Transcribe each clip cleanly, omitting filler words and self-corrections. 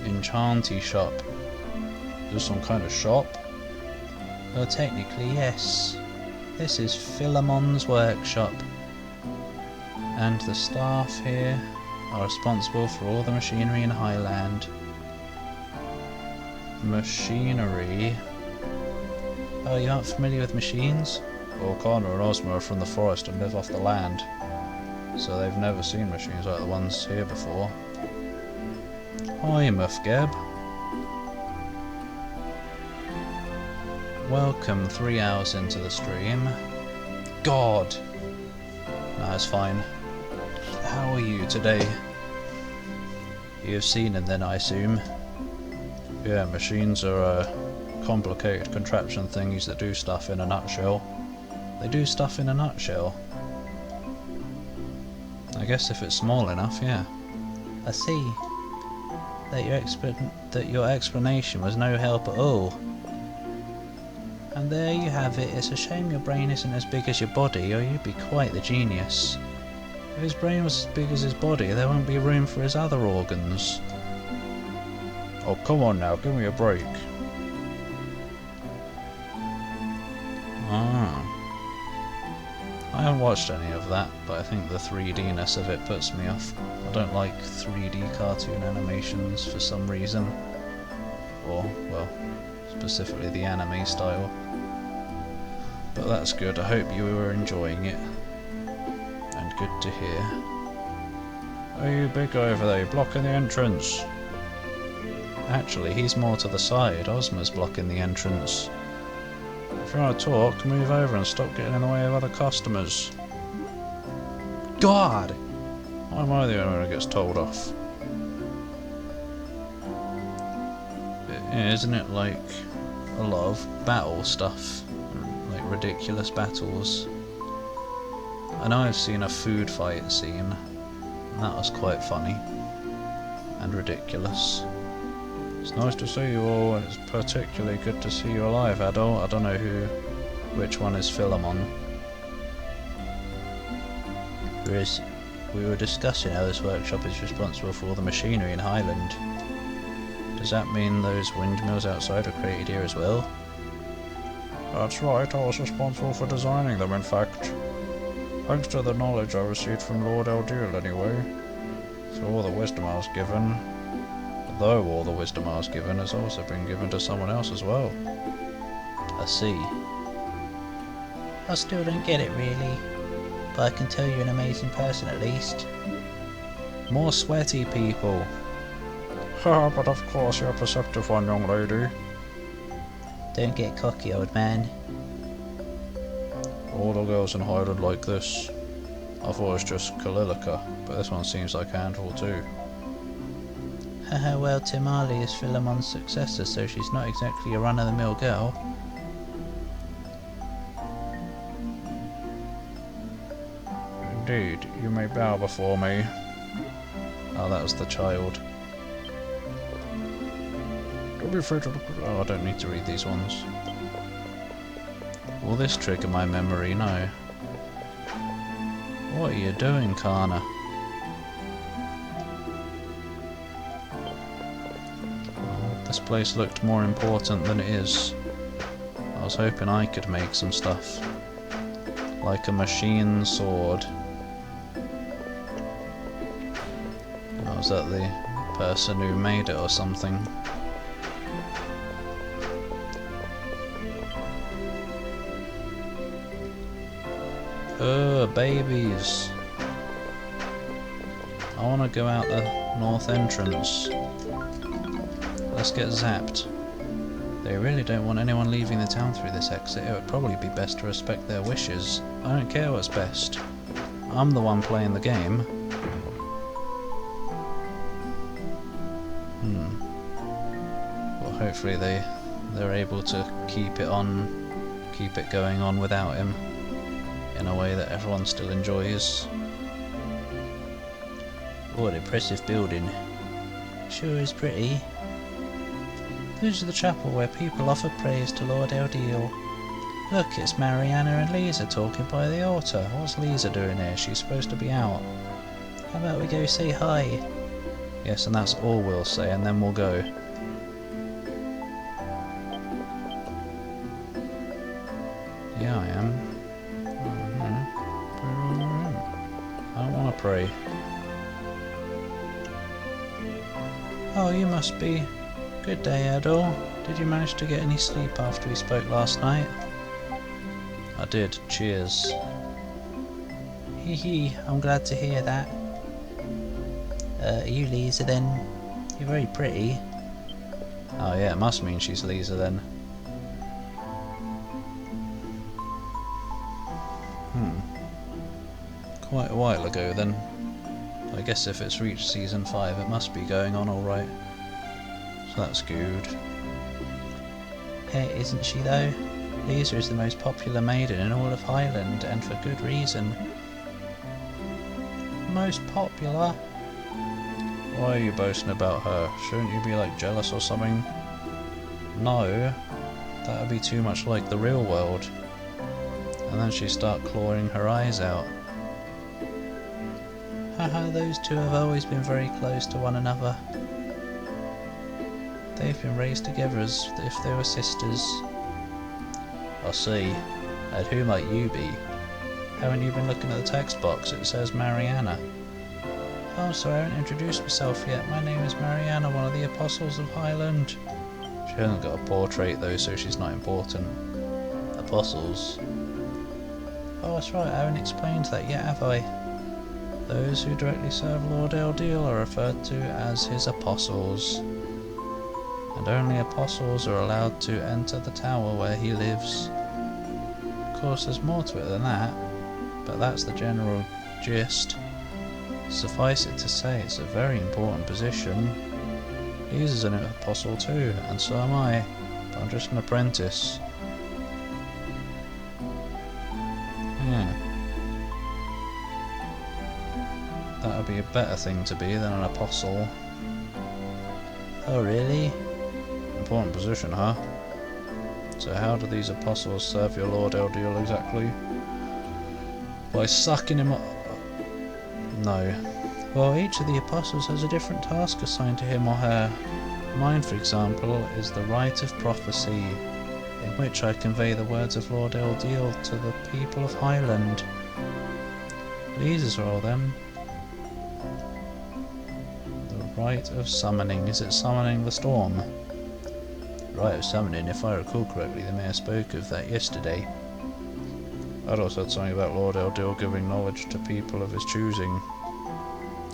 Enchanty shop. Is this some kind of shop? Well, technically, yes. This is Philemon's workshop. And the staff here are responsible for all the machinery in Highland. Machinery? Oh, you aren't familiar with machines? Well, Connor and Ozma are from the forest and live off the land, so they've never seen machines like the ones here before. Hi, Muffgeb. Welcome 3 hours into the stream. God! No, it's fine. How are you today? You've seen them then, I assume? Yeah, machines are complicated contraption thingies that do stuff in a nutshell. They do stuff in a nutshell. I guess if it's small enough, yeah. I see. That your explanation was no help at all. And there you have it. It's a shame your brain isn't as big as your body, or you'd be quite the genius. If his brain was as big as his body, there won't be room for his other organs. Oh, come on now, give me a break. Ah. I haven't watched any of that, but I think the 3D-ness of it puts me off. I don't like 3D cartoon animations for some reason. Or, well, specifically the anime style. But that's good, I hope you were enjoying it. And good to hear. Are you big guy over there, you're blocking the entrance? Actually, he's more to the side, Ozma's blocking the entrance. If you want to talk, move over and stop getting in the way of other customers. God! Why am I the only one who gets told off? Isn't it like a lot of battle stuff? Like ridiculous battles? I know I've seen a food fight scene, and that was quite funny. And ridiculous. It's nice to see you all, and it's particularly good to see you alive, Adol. I don't know which one is Philemon. We were discussing how this workshop is responsible for all the machinery in Highland. Does that mean those windmills outside are created here as well? That's right, I was responsible for designing them, in fact. Thanks to the knowledge I received from Lord Eldeal, anyway. So all the wisdom I was given, though all the wisdom I was given has also been given to someone else as well. I see. I still don't get it really, but I can tell you're an amazing person at least. More sweaty people. Ha, but of course you're a perceptive one, young lady. Don't get cocky, old man. All the girls in Highland like this. I thought it was just Kalilica, but this one seems like a handful too. Haha, well, Timali is Philemon's successor, so she's not exactly a run-of-the-mill girl. Indeed, you may bow before me. Oh, that was the child. Don't be afraid to look. Oh, I don't need to read these ones. Will this trigger my memory? No. What are you doing, Kana? This place looked more important than it is. I was hoping I could make some stuff. Like a machine sword. Or was that the person who made it or something? Babies. I want to go out the north entrance. Let's get zapped. They really don't want anyone leaving the town through this exit. It would probably be best to respect their wishes. I don't care what's best. I'm the one playing the game. Well, hopefully they're able to keep it going on without him. In a way that everyone still enjoys. What an impressive building. Sure is pretty. This is the chapel where people offer praise to Lord Eldeal. Look, it's Mariana and Lisa talking by the altar. What's Lisa doing here? She's supposed to be out. How about we go say hi? Yes, and that's all we'll say, and then we'll go. Yeah, I am. I don't want to pray. Oh, you must be. Good day, Adol. Did you manage to get any sleep after we spoke last night? I did. Cheers. Hee hee, I'm glad to hear that. Are you Lisa then? You're very pretty. Oh yeah, it must mean she's Lisa then. Quite a while ago then. I guess if it's reached season 5 it must be going on alright. So that's good. Hey, isn't she though? Lisa is the most popular maiden in all of Highland, and for good reason. Most popular? Why are you boasting about her? Shouldn't you be like jealous or something? No, that would be too much like the real world. And then she'd start clawing her eyes out. Haha, those two have always been very close to one another. They've been raised together as if they were sisters. I see. And who might you be? Haven't you been looking at the text box? It says Mariana. Oh, sorry, I haven't introduced myself yet. My name is Mariana, one of the Apostles of Highland. She hasn't got a portrait though, so she's not important. Apostles? Oh, that's right, I haven't explained that yet, have I? Those who directly serve Lord Eldil are referred to as his apostles. And only apostles are allowed to enter the tower where he lives. Of course, there's more to it than that, but that's the general gist. Suffice it to say, it's a very important position. He's an apostle too, and so am I, but I'm just an apprentice. Yeah. That would be a better thing to be than an apostle. Oh really? Important position, huh? So how do these apostles serve your Lord Eldil exactly? By sucking him up? No. Well, each of the apostles has a different task assigned to him or her. Mine, for example, is the rite of prophecy, in which I convey the words of Lord Eldil to the people of Highland. Lisa's role, then. The rite of summoning. Is it summoning the storm? Rite of summoning, if I recall correctly, the mayor spoke of that yesterday. Adol said something about Lord Eldil giving knowledge to people of his choosing.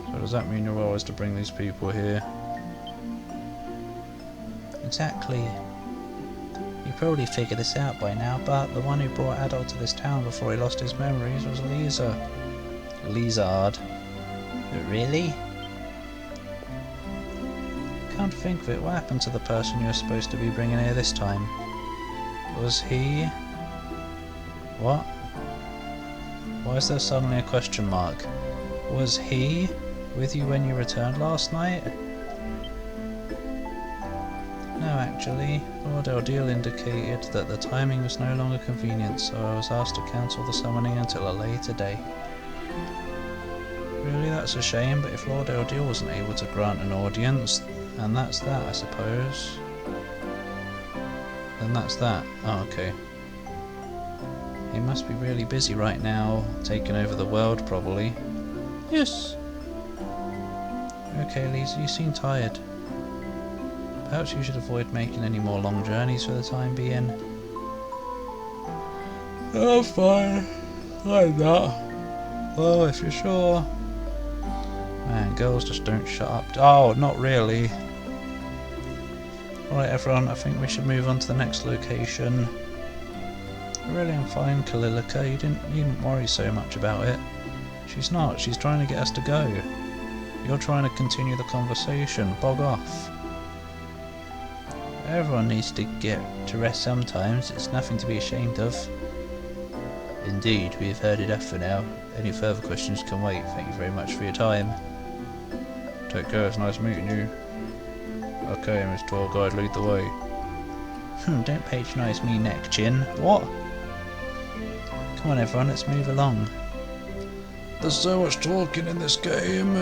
So does that mean your role is to bring these people here? Exactly. You probably figured this out by now, but the one who brought Adol to this town before he lost his memories was Lisa. Lizard. But really? Come to think of it, what happened to the person you were supposed to be bringing here this time? Was he... What? Why is there suddenly a question mark? Was he with you when you returned last night? No, actually. Lord Eldil indicated that the timing was no longer convenient, so I was asked to cancel the summoning until a later day. Really, that's a shame, but if Lord Eldil wasn't able to grant an audience, and that's that, I suppose. Then that's that. Oh, okay. He must be really busy right now, taking over the world, probably. Yes. Okay, Lisa, you seem tired. Perhaps you should avoid making any more long journeys for the time being. Oh, fine. I'm not. Oh, if you're sure. Man, girls just don't shut up. Oh, not really. Alright everyone, I think we should move on to the next location. Really, I'm fine, Kalilika. You needn't worry so much about it. She's not. She's trying to get us to go. You're trying to continue the conversation. Bog off. Everyone needs to get to rest sometimes. It's nothing to be ashamed of. Indeed, we've heard enough for now. Any further questions can wait. Thank you very much for your time. Take care, it's nice meeting you. Okay, Miss Tour Guide, lead the way. Don't patronise me, neck chin. What? Come on everyone, let's move along. There's so much talking in this game.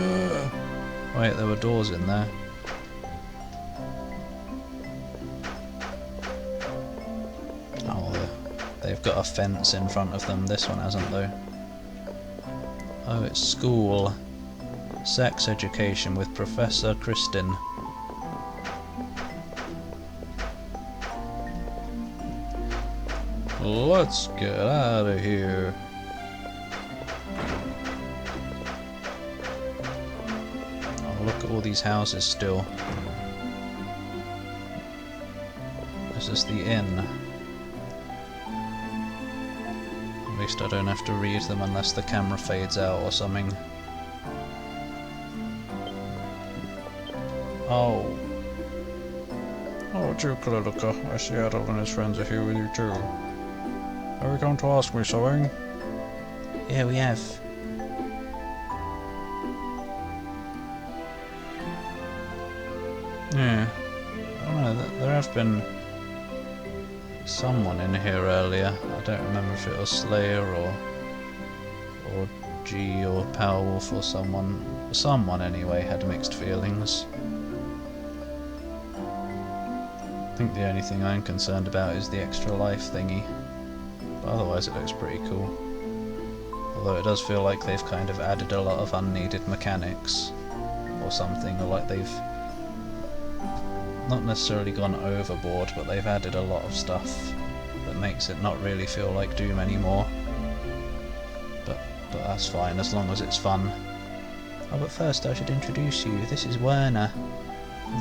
Wait, there were doors in there. Oh, they've got a fence in front of them. This one hasn't though. Oh, it's school. Sex education with Professor Christin. Let's get out of here. Oh, look at all these houses still. Is this the inn? At least I don't have to read them unless the camera fades out or something. Oh. Oh, Jukalilika. I see Adol and his friends are here with you too. Are we going to ask me something? Yeah, we have. Yeah. I don't know, there have been someone in here earlier. I don't remember if it was Slayer or G or Powerwolf or someone. Someone anyway had mixed feelings. I think the only thing I'm concerned about is the extra life thingy. But otherwise it looks pretty cool. Although it does feel like they've kind of added a lot of unneeded mechanics or something, or like they've not necessarily gone overboard, but they've added a lot of stuff that makes it not really feel like Doom anymore. But that's fine as long as it's fun. Oh, but first I should introduce you. This is Werner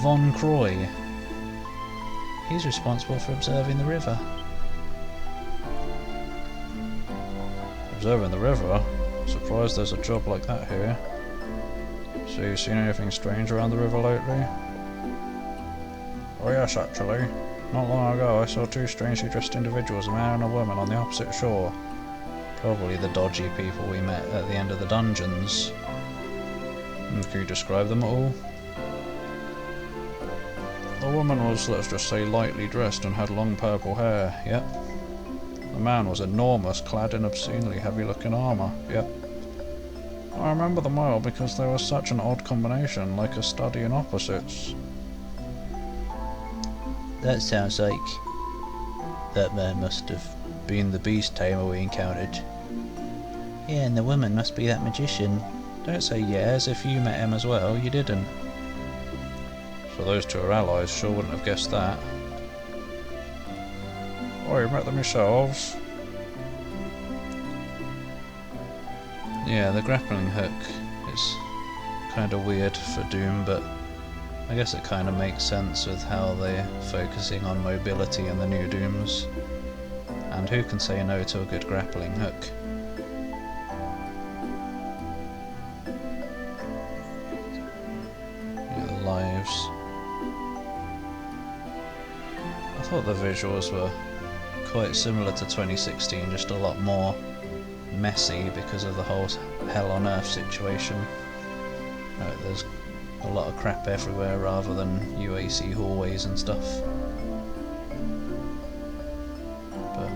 von Croy. He's responsible for observing the river. Observing the river? Surprised there's a job like that here. So you seen anything strange around the river lately? Oh yes, actually. Not long ago I saw two strangely dressed individuals, a man and a woman, on the opposite shore. Probably the dodgy people we met at the end of the dungeons. Can you describe them at all? The woman was, let's just say, lightly dressed and had long purple hair, yep. The man was enormous, clad in obscenely heavy-looking armour, yep. I remember them well because they were such an odd combination, like a study in opposites. That sounds like that man must have been the beast tamer we encountered. Yeah, and the woman must be that magician. Don't say yeah as if you met him as well, you didn't. So those two are allies, sure wouldn't have guessed that. Oh, you met them yourselves? Yeah, the grappling hook is kind of weird for Doom, but I guess it kind of makes sense with how they're focusing on mobility in the new Dooms. And who can say no to a good grappling hook? Yeah, the lives. I thought the visuals were quite similar to 2016, just a lot more messy because of the whole Hell on Earth situation. There's a lot of crap everywhere rather than UAC hallways and stuff. But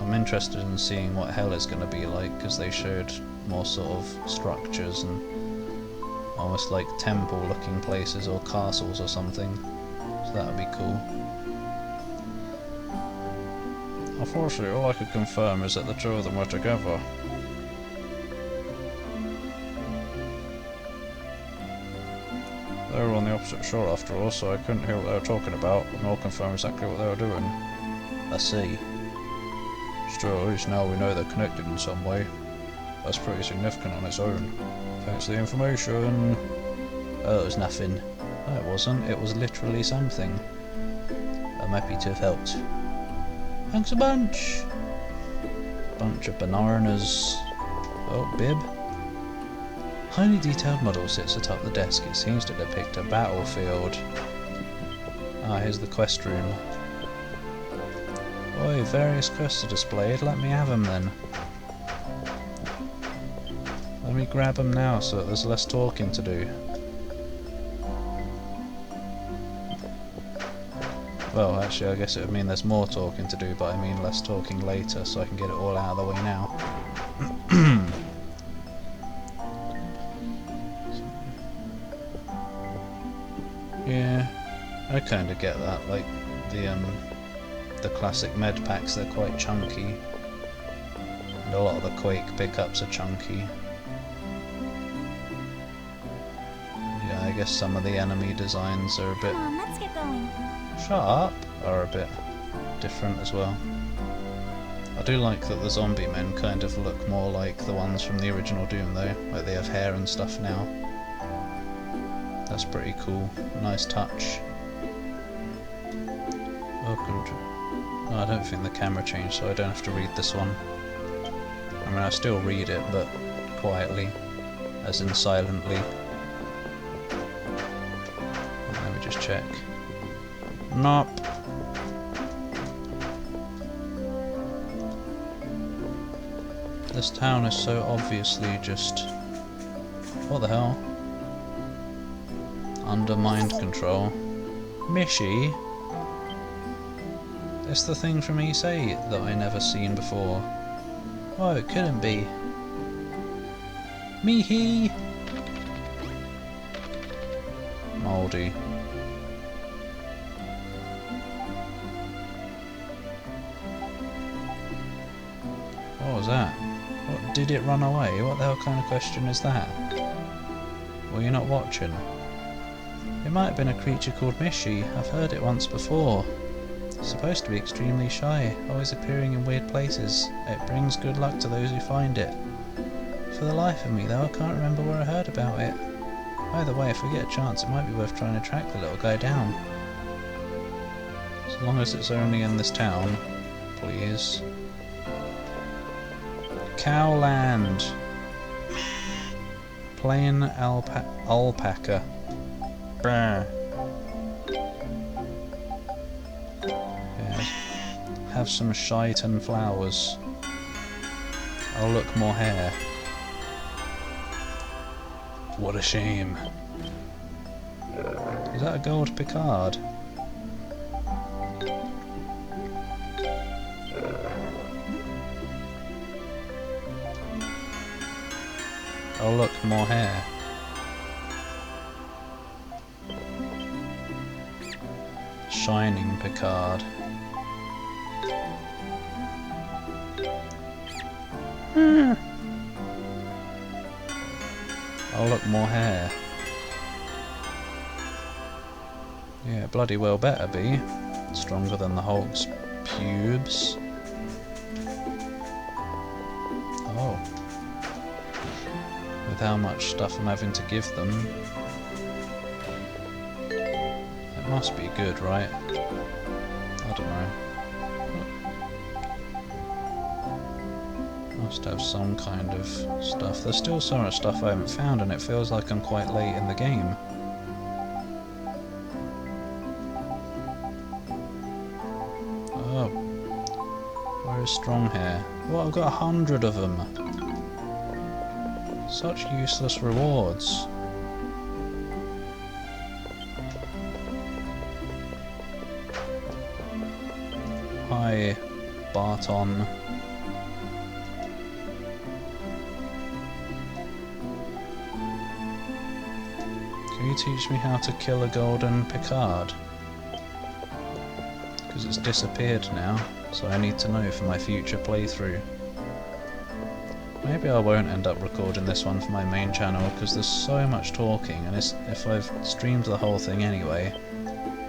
I'm interested in seeing what Hell is going to be like, because they showed more sort of structures and almost like temple looking places or castles or something, so that would be cool. Unfortunately, all I could confirm is that the two of them were together. They were on the opposite shore after all, so I couldn't hear what they were talking about, nor confirm exactly what they were doing. I see. Still, at least now we know they're connected in some way. That's pretty significant on its own. Thanks for the information. Oh, it was nothing. No, it wasn't. It was literally something. I'm happy to have helped. Thanks a bunch! Bunch of bananas. Oh, bib. Highly detailed model sits atop the desk. It seems to depict a battlefield. Ah, here's the quest room. Oi, various quests are displayed. Let me have them then. Let me grab them now so that there's less talking to do. Well, actually, I guess it would mean there's more talking to do, but I mean less talking later, so I can get it all out of the way now. Yeah, I kind of get that. Like the classic med packs, they're quite chunky, and a lot of the Quake pickups are chunky. Yeah, I guess some of the enemy designs are a bit. Come on, let's get going. Shut up! Are a bit different as well. I do like that the zombie men kind of look more like the ones from the original Doom though, like they have hair and stuff now. That's pretty cool. Nice touch. Oh, good. No, I don't think the camera changed, so I don't have to read this one. I mean, I still read it, but quietly, as in silently. Let me just check. Nope. This town is so obviously just... What the hell? Under mind control. Mishy? It's the thing from Issei that I never seen before. Oh, it couldn't be. Mihi! Mouldy. What was that? What, did it run away? What the hell kind of question is that? Were you not watching? It might have been a creature called Mishi. I've heard it once before. It's supposed to be extremely shy, always appearing in weird places. It brings good luck to those who find it. For the life of me though, I can't remember where I heard about it. Either way, if we get a chance, it might be worth trying to track the little guy down. As long as it's only in this town, please. Cowland. Plain alpaca. Brr. Yes. Have some shite and flowers. I'll look more hair. What a shame. Is that a gold Picard? I'll look more hair. Shining Picard. I'll look more hair. Yeah, bloody well better be. Stronger than the Hulk's pubes. Oh. With how much stuff I'm having to give them. It must be good, right? I don't know. Must have some kind of stuff. There's still so much stuff I haven't found and it feels like I'm quite late in the game. Oh. Where is strong hair? Well, I've got 100 of them. Such useless rewards. Hi, Barton. Can you teach me how to kill a golden Picard? Because it's disappeared now, so I need to know for my future playthrough. Maybe I won't end up recording this one for my main channel because there's so much talking, and if I've streamed the whole thing anyway,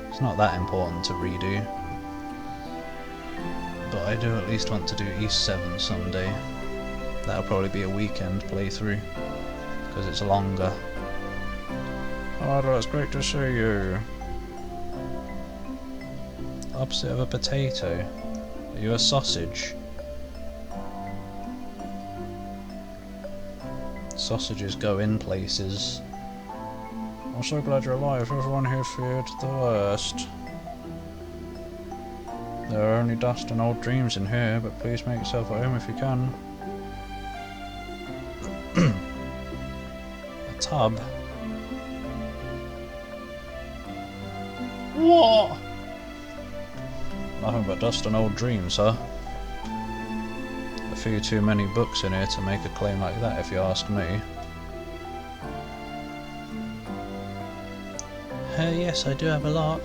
it's not that important to redo. But I do at least want to do East 7 someday. That'll probably be a weekend playthrough because it's longer. Oh, it's great to see you. Opposite of a potato. Are you a sausage? Sausages go in places. I'm so glad you're alive. Everyone here feared the worst. There are only dust and old dreams in here, but please make yourself at home if you can. A tub? What? Nothing but dust and old dreams, huh? A few too many books in here to make a claim like that, if you ask me. Yes, I do have a lot.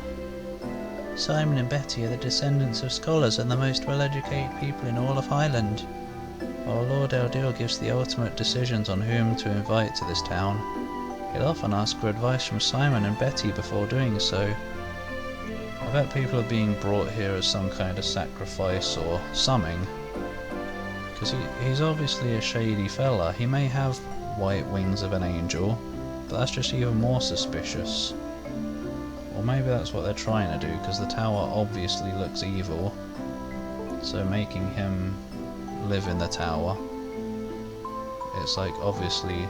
Simon and Betty are the descendants of scholars and the most well-educated people in all of Highland. While Lord Eldil gives the ultimate decisions on whom to invite to this town, he'll often ask for advice from Simon and Betty before doing so. I bet people are being brought here as some kind of sacrifice or something, because he's obviously a shady fella. He may have white wings of an angel, but that's just even more suspicious. Or maybe that's what they're trying to do, because the tower obviously looks evil, so making him live in the tower, it's like obviously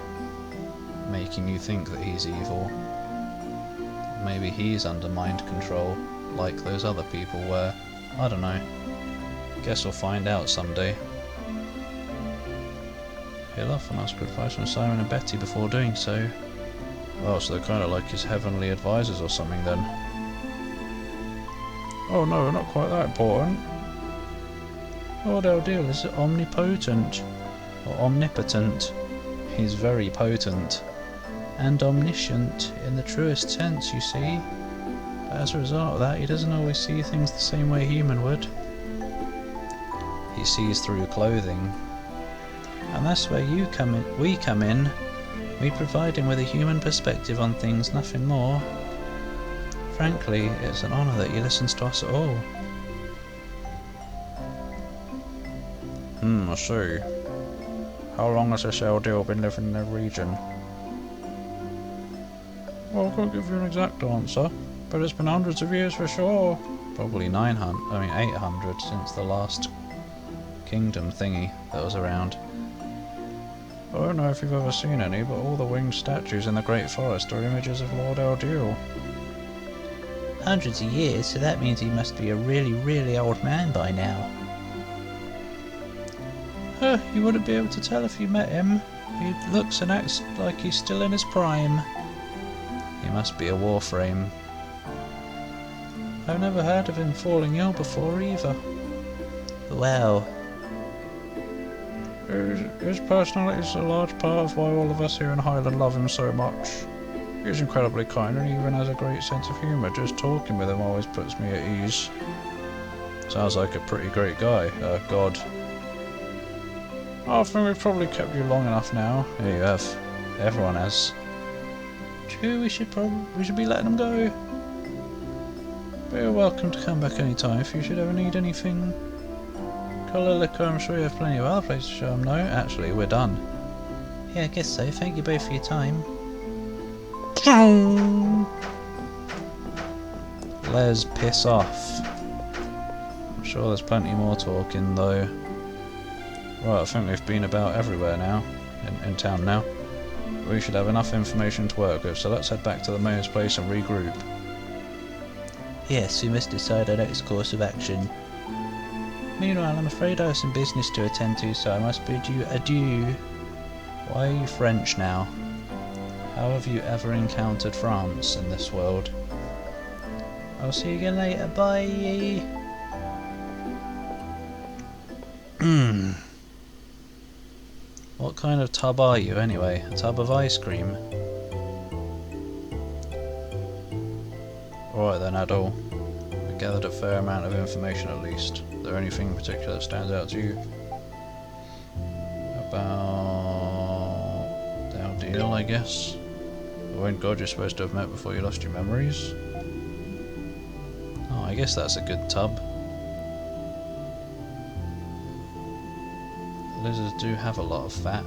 making you think that he's evil. Maybe he's under mind control, like those other people were. I don't know. Guess we'll find out someday. He'll often ask for advice from Simon and Betty before doing so. Oh, so they're kind of like his heavenly advisors or something then. Oh no, not quite that important. Lord Eldil is omnipotent, or omnipotent. He's very potent, and omniscient in the truest sense, you see. But as a result of that, he doesn't always see things the same way a human would. He sees through clothing. And that's where we come in. We provide him with a human perspective on things, nothing more. Frankly, it's an honour that he listens to us at all. I see. How long has this Eldil been living in the region? Well, I can't give you an exact answer, but it's been hundreds of years for sure. Probably 800 since the last kingdom thingy that was around. I don't know if you've ever seen any, but all the winged statues in the Great Forest are images of Lord Eldil. Hundreds of years, so that means he must be a really, really old man by now. You wouldn't be able to tell if you met him. He looks and acts like he's still in his prime. He must be a warframe. I've never heard of him falling ill before either. Wow. His personality is a large part of why all of us here in Highland love him so much. He's incredibly kind and even has a great sense of humour. Just talking with him always puts me at ease. Sounds like a pretty great guy. God. I think we've probably kept you long enough now. Here you have. Everyone has. True, we should be letting him go. But you're welcome to come back any time if you should ever need anything. Colour liquor, I'm sure you have plenty of other places to show him. No, actually, we're done. Yeah, I guess so. Thank you both for your time. Les, piss off. I'm sure there's plenty more talking though. Right, I think we've been about everywhere now, in town now. We should have enough information to work with, so let's head back to the mayor's place and regroup. Yes, we must decide our next course of action. Meanwhile, I'm afraid I have some business to attend to, so I must bid you adieu. Why are you French now? How have you ever encountered France in this world? I'll see you again later, bye! What kind of tub are you anyway? A tub of ice cream? Alright then, Adol. We gathered a fair amount of information at least. Is there anything in particular that stands out to you? About Eldil, I guess? The one god you're supposed to have met before you lost your memories? Oh, I guess that's a good tub. Lizards do have a lot of fat.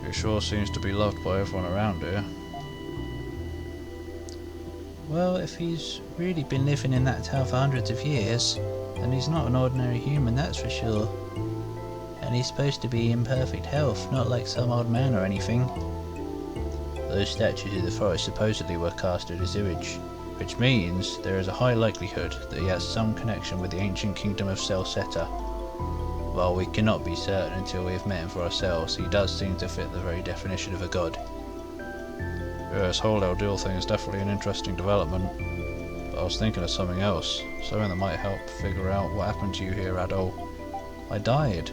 He sure seems to be loved by everyone around here. Well, if he's really been living in that tower for hundreds of years, then he's not an ordinary human, that's for sure. And he's supposed to be in perfect health, not like some old man or anything. Those statues in the forest supposedly were cast as sewage, which means there is a high likelihood that he has some connection with the ancient kingdom of Celceta. While we cannot be certain until we have met him for ourselves, he does seem to fit the very definition of a god. Yeah, this whole Eldil thing is definitely an interesting development, but I was thinking of something else, something that might help figure out what happened to you here, Adol. I died.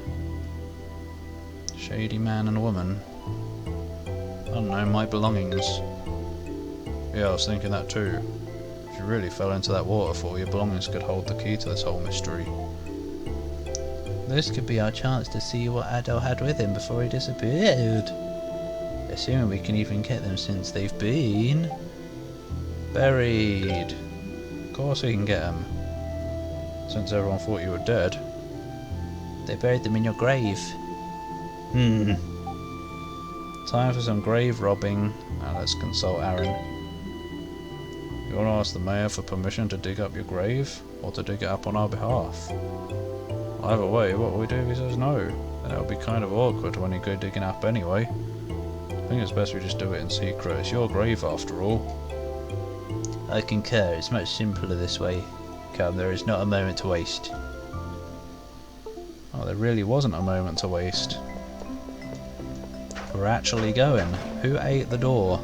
Shady man and woman. I don't know, my belongings. Yeah, I was thinking that too. If you really fell into that waterfall, your belongings could hold the key to this whole mystery. This could be our chance to see what Adol had with him before he disappeared. Assuming we can even get them since they've been buried. Of course we can get them. Since everyone thought you were dead. They buried them in your grave. Time for some grave robbing. Now let's consult Aaron. You want to ask the mayor for permission to dig up your grave? Or to dig it up on our behalf? Either way, what will we do if he says no? Then it'll be kind of awkward when you go digging up anyway. I think it's best we just do it in secret. It's your grave after all. I concur, it's much simpler this way. Come, there is not a moment to waste. Oh, there really wasn't a moment to waste. We're actually going. Who ate the door?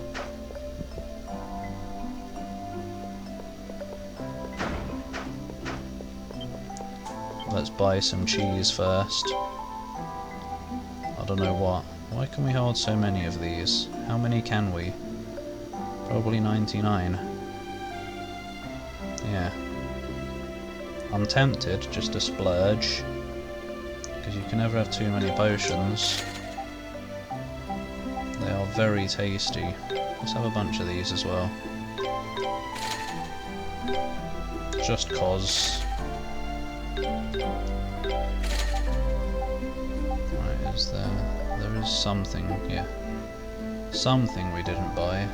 Let's buy some cheese first. I don't know what. Why can we hold so many of these? How many can we? Probably 99. Yeah. I'm tempted just to splurge. Because you can never have too many potions. They are very tasty. Let's have a bunch of these as well. Just cause. Right, is there... There is something here. Something we didn't buy.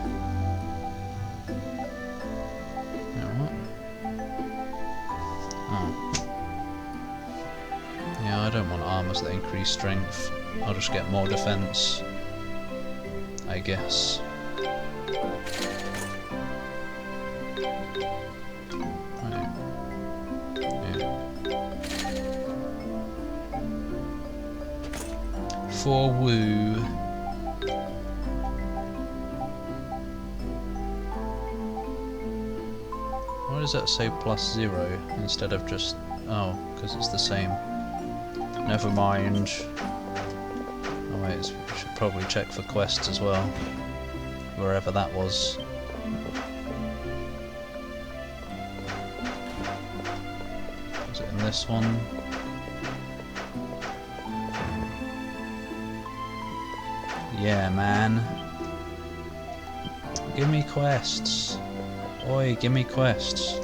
What? Oh. Yeah, I don't want armors that increase strength. I'll just get more defense. I guess. Right. Yeah. For woo. Why does that say +0 instead of just... Oh, because it's the same. Never mind. Oh wait, we should probably check for quests as well. Wherever that was. Was it in this one? Yeah, man. Give me quests. Oi, give me quests.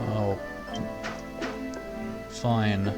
Oh. Fine.